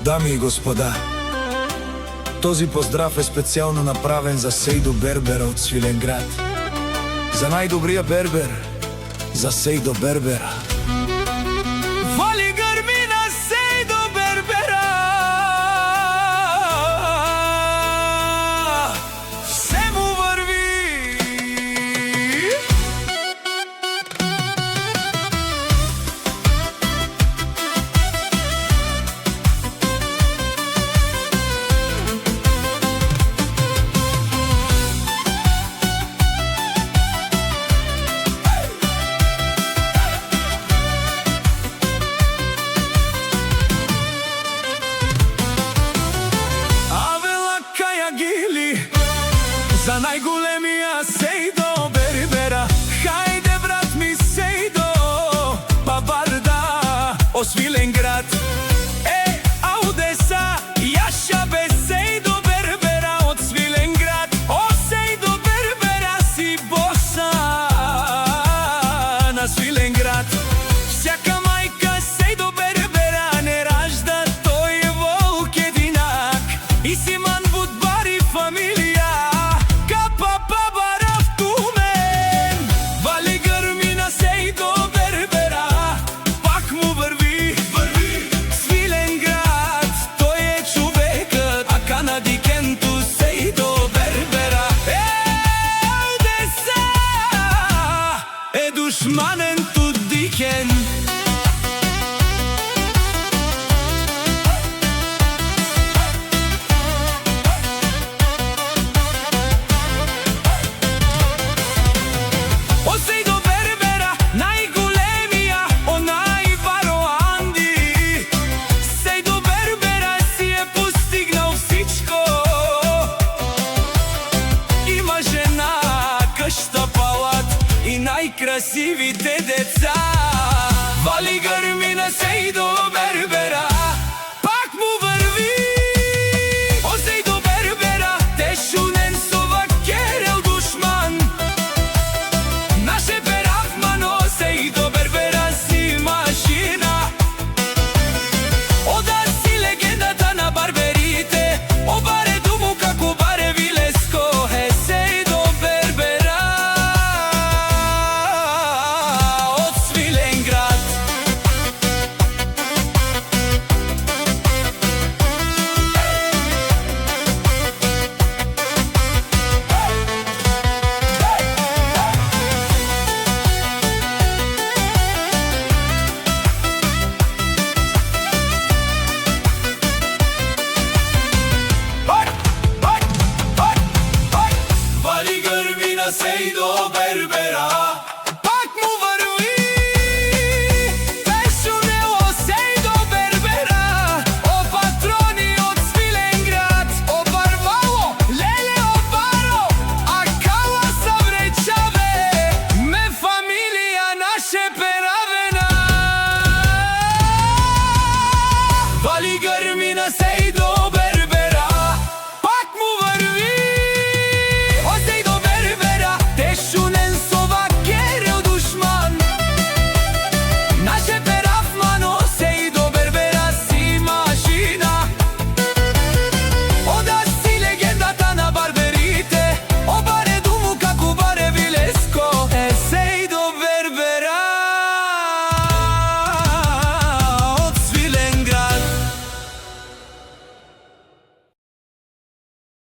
Дами и господа, този поздрав е специално направен за Сейдо Бербера от Свиленград. За най-добрия бербер, за Сейдо Бербера. Вали гърмина Сейдо Бербера, все му върви. За най-големия Сейдо Бербера, хайде брат ми Сейдо, Бабарда, о Свиленград, Аудеса, Яша бе Сейдо Бербера от Свиленград. О Сейдо Бербера си боса на Свиленград. Всяка майка Сейдо Бербера не ражда, той е волк единак и си ман будбари фамилия. Душманен тут дикен. О Сейдо Бербера, най-големия, онай Вароанди. Сейдо Бербера си е постигнал всичко. Има жена, къща, палат и най-красивите деца. Вали гърмина Сейдо Бербера.